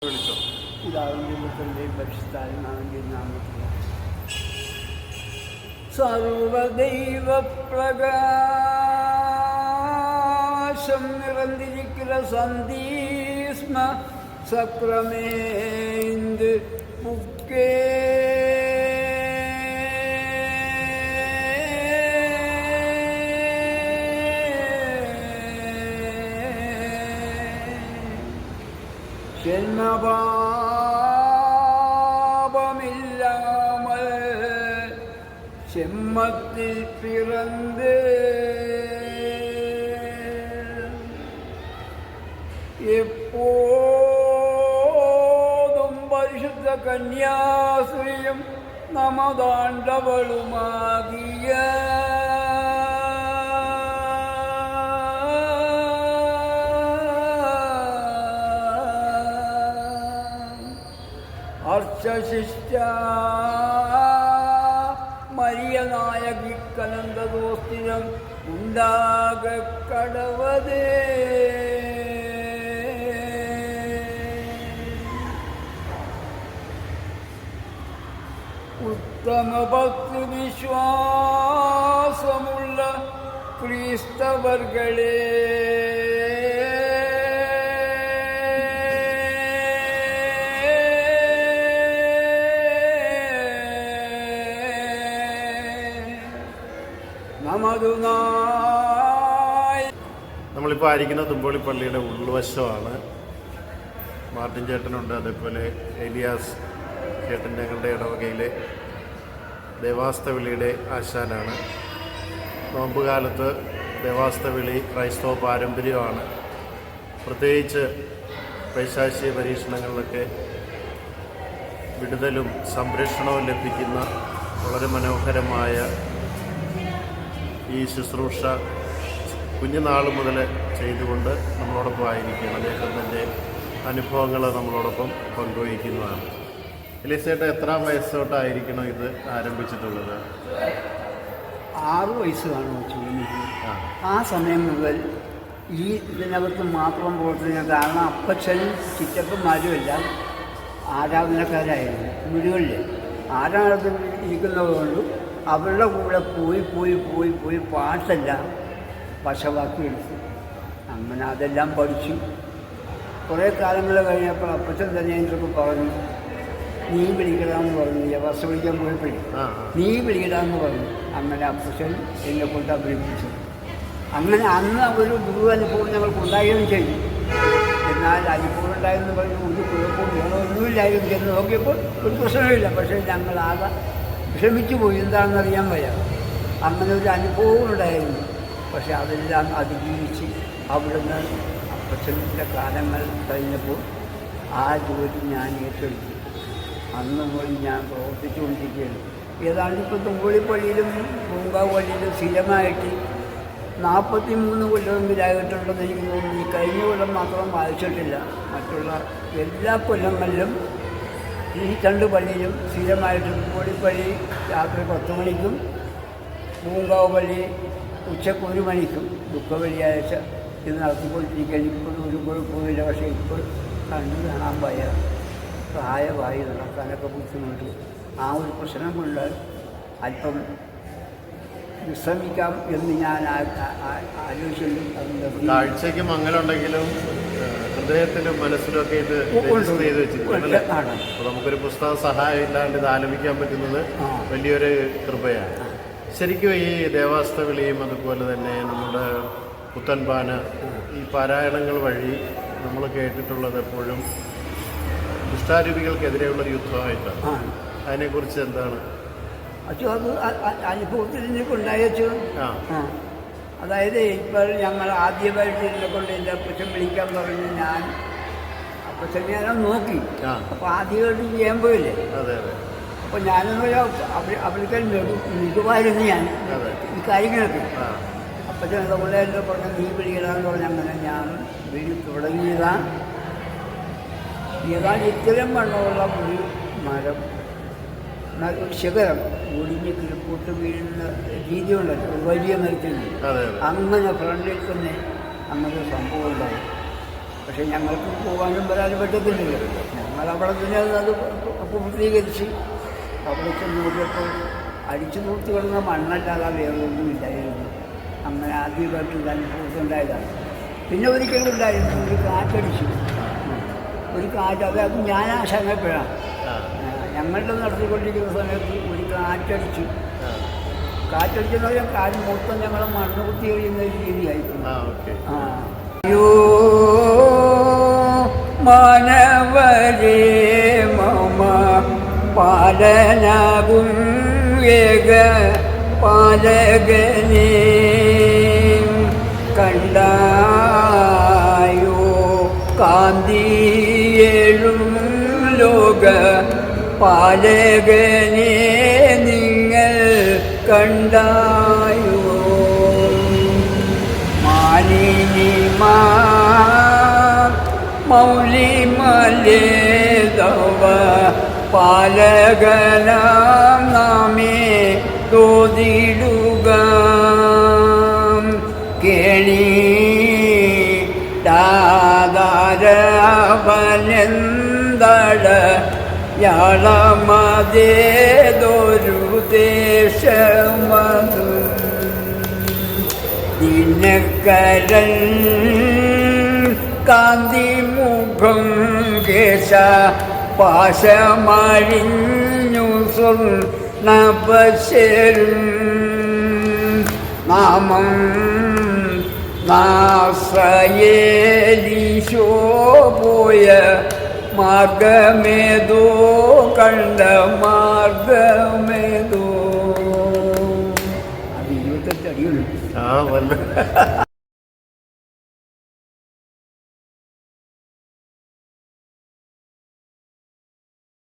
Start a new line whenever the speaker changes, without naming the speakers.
വിളിച്ചോ.
പിതാവിൻ്റെ പുത്രൻ്റെയും പരിശുദ്ധാത്മാവിൻ്റെയും നാമത്തിൽ സർവദൈവപ്രകാശം നിറഞ്ഞിരിക്കുന്ന സന്ദീസ്മ സക്രമേന്ത് മുക്കേ ஜென்மபாபமில்லாமல் செம்மத்தில் பிறந்து எப்போதும் பரிசுத்த கன்யாஸ்ரீயும் நமதாண்டவளுமாகிய അർച്ചശിഷ്ട മരിയ നായകിക്കലന്തദോസ്തിരം ഉണ്ടാക കടവതേ. ഉത്തമ ഭക്തി വിശ്വാസമുള്ള ക്രിസ്തവർകളെ
നമ്മളിപ്പോൾ ആയിരിക്കുന്ന തുമ്പോളി പള്ളിയുടെ ഉൾവശമാണ്. മാർട്ടിൻ ചേട്ടനുണ്ട്, അതേപോലെ എലിയാസ് ചേട്ടൻ ഞങ്ങളുടെ ഇടവകയിലെ ദേവാസ്തവിളിയുടെ ആശാനാണ്. നോമ്പുകാലത്ത് ദേവാസ്തവിളി ക്രൈസ്തവ പാരമ്പര്യമാണ്. പ്രത്യേകിച്ച് പൈശാചിക പരീക്ഷണങ്ങളിലൊക്കെ വിടുതലും സംരക്ഷണവും ലഭിക്കുന്ന വളരെ മനോഹരമായ ഈ ശുശ്രൂഷ കുഞ്ഞുനാൾ മുതൽ ചെയ്തുകൊണ്ട് നമ്മളോടൊപ്പം ആയിരിക്കുകയാണ്. അദ്ദേഹത്തിൻ്റെ അനുഭവങ്ങൾ നമ്മളോടൊപ്പം പങ്കുവയ്ക്കുന്നതാണ്. എലിസേട്ട എത്രാം വയസ്സോട്ടായിരിക്കണം ഇത് ആരംഭിച്ചിട്ടുള്ളത്?
6 വയസ്സ് കാണുമോ ചുരുങ്ങി. ആ സമയം മുതൽ ഈ ഇതിനകത്ത് മാത്രം പ്രവർത്തിക്കുന്ന കാരണം അപ്പച്ചനും ചിറ്റപ്പന്മാരും എല്ലാം ആരാധനക്കാരായിരുന്നു. വീടുകളിൽ ആരാധന ഇരിക്കുന്നതുകൊണ്ടും അവരുടെ കൂടെ പോയി പാട്ടെല്ലാം വശവാക്കിയെടുത്തു. അങ്ങനെ അതെല്ലാം പഠിച്ചു. കുറേ കാലങ്ങൾ കഴിഞ്ഞപ്പോൾ അപ്പച്ചൻ തന്നെ എനിക്കൊക്കെ പറഞ്ഞു, നീ വിളിക്കണമെന്ന് പറഞ്ഞു. വസ്തു വിളിക്കാൻ പോയപ്പോഴേ നീ വിളിക്കണമെന്ന് പറഞ്ഞു. അങ്ങനെ അപ്പച്ചൻ എന്നെ കൊണ്ട് അഭിനയിപ്പിച്ചു. അങ്ങനെ അന്ന് ഒരു ഗുരു അനുഭവം ഞങ്ങൾക്കുണ്ടാകുകയും ചെയ്തു. എന്നാൽ അനുഭവം ഉണ്ടായെന്ന് പറഞ്ഞ് ഒരു കുഴപ്പവും ഒന്നുമില്ലായിരുന്നു. ചെന്ന് നോക്കിയപ്പോൾ ഒരു പ്രശ്നമില്ല. പക്ഷേ ഞങ്ങളാകെ വിഷമിച്ചു പോയി, എന്താണെന്നറിയാൻ വയ്യ. അങ്ങനെ ഒരു അനുഭവം ഉണ്ടായിരുന്നു. പക്ഷെ അതെല്ലാം അതിജീവിച്ച് അവിടുന്ന് അപ്പച്ചൻ്റെ കാലങ്ങൾ കഴിഞ്ഞപ്പോൾ ആ ജോലി ഞാൻ ഏറ്റെടുത്തു. അന്ന് മുതൽ ഞാൻ പ്രവർത്തിച്ചുകൊണ്ടിരിക്കുകയാണ്. ഏതാണ്ട് ഇപ്പോൾ തുമ്പോളി പള്ളിയിലും പൂങ്കാവ് പള്ളിയിലും സ്ഥിരമായിട്ട് 43 കൊല്ലമെങ്കിലായിട്ടുണ്ടെന്ന് എനിക്ക് തോന്നുന്നു. ഈ കഴിഞ്ഞ കൊല്ലം മാത്രം വായിച്ചിട്ടില്ല. മറ്റുള്ള എല്ലാ കൊല്ലങ്ങളിലും ഈ 2 പള്ളിയിലും സ്ഥിരമായിട്ട് തുമ്പോളി പള്ളി രാത്രി 10 മണിക്കും പൂങ്കാവ് പള്ളി ഉച്ചക്ക് 1 മണിക്കും ദുഃഖ വെള്ളിയാഴ്ച ഇത് നടത്തിക്കൊണ്ടിരിക്കുകയാണ്. ഇപ്പോൾ ഒരു കുഴപ്പമില്ല. പക്ഷേ ഇപ്പോൾ കണ്ടു കാണാൻ വയ്യ. പ്രായമായി നടക്കാനൊക്കെ ബുദ്ധിമുട്ട്. ആ ഒരു പ്രശ്നം കൊണ്ട് അല്പം വിശ്രമിക്കാം എന്ന് ഞാൻ ആലോചിക്കുന്നു.
കാഴ്ചയ്ക്ക് മങ്ങലുണ്ടെങ്കിലും ഹൃദയത്തിലും മനസ്സിലൊക്കെ ഇത് രജിസ്റ്റർ ചെയ്ത് വെച്ചിട്ടുണ്ട്. അപ്പോൾ നമുക്കൊരു പുസ്തക സഹായം ഇല്ലാണ്ട് ഇത് ആലപിക്കാൻ പറ്റുന്നത് വലിയൊരു കൃപയാണ്. ശരിക്കും ഈ ദേവാസ്തവിളിയും അതുപോലെ തന്നെ നമ്മുടെ പുത്തൻപാന ഈ പാരായണങ്ങൾ വഴി നമ്മൾ കേട്ടിട്ടുള്ളത് എപ്പോഴും ദുഷ്ടാരൂപികൾക്കെതിരെയുള്ളൊരു യുദ്ധമായിട്ടാണ്. അതിനെക്കുറിച്ച് എന്താണ്?
അച്ഛൻ അത് അനുഭവത്തിൽ എനിക്കുണ്ടായച്ചു. അതായത് ഇപ്പോൾ ഞങ്ങൾ ആദ്യമായിട്ട് എന്നെ കൊണ്ട് എൻ്റെ അപ്പച്ചൻ വിളിക്കാൻ പറഞ്ഞു. ഞാൻ അപ്പച്ചൻ ഞാൻ നോക്കി. അപ്പോൾ ആദ്യമായിട്ട് ചെയ്യാൻ പോയില്ലേ. അപ്പോൾ ഞാനൊന്നും അവർക്ക് മികവായിരുന്നു ഞാൻ ഈ കാര്യങ്ങളൊക്കെ. അപ്പച്ചൻ അതുകൊണ്ട് എന്നെ പറഞ്ഞ നീ വിളിക്കണമെന്ന് പറഞ്ഞ് അങ്ങനെ ഞാൻ വിളി തുടങ്ങിയതാണ്. ഏതാണ്ട് ഇത്തരം വണ്ണമുള്ള ഒരു മരം, ഒരു ശിഖരം ഒടിഞ്ഞ് കിഴപ്പോട്ട് വീഴുന്ന രീതിയുണ്ടല്ലോ, ഒരു വലിയ മരത്തിൽ. അങ്ങനെ ഫ്രണ്ടിൽ തന്നെ അങ്ങനൊരു സംഭവം ഉണ്ടായി. പക്ഷെ ഞങ്ങൾക്ക് പോകാനും വരാനും പറ്റത്തില്ലല്ലോ. ഞങ്ങളവിടെ തന്നെ അത് പൂർത്തീകരിച്ച് അവിടെ ചെന്ന് നോക്കിയപ്പോൾ അടിച്ചു തൂർത്ത് കിടന്ന മണ്ണല്ലാതെ വേറൊന്നും ഇല്ലായിരുന്നു. അങ്ങനെ ആദ്യമായിട്ട് ഇത് അനുഭവത്തുണ്ടായതാണ്. പിന്നെ ഒരിക്കലും ഉണ്ടായിരുന്നു, ഒരു കാറ്റടിച്ചു. ഒരു കാറ്റ്, അത് ഞാൻ ആശങ്കപ്പെടാം. ഞങ്ങളുടെ നടത്തിക്കൊണ്ടിരിക്കുന്ന സമയത്ത് ഒരു കാറ്റടിച്ചു. കാറ്റടിച്ചെന്ന് പറഞ്ഞാൽ കാറ്റ് മൊത്തം ഞങ്ങളെ മണ്ണ് കുത്തി കഴിയുന്ന ഒരു രീതിയായിരുന്നു. അയ്യോ മാനവരേ മമ പാലനാകും ഏക പാലകനേ കണ്ടായോ കാന്തിയേഴും ലോക പാലകനെ നിങ്ങൾ കണ്ടായോ മാലിനിമാ മൗലിമലേതവ പാലകനാം നാമേ തോതിടുക കേളി ദാദാരവനെന്തട യാളമതേതൊരു ദേശമതു ദിനകരൻ കാന്തിമുഖം കേശ പാശമഴിഞ്ഞു സ്വർണ്ണപശരും നാമം നാശ്രയേലീശോ പോയ മാർഗമേതോ കണ്ട മാർഗമേതോ. അത് 28 അടിയുള്ളൂ.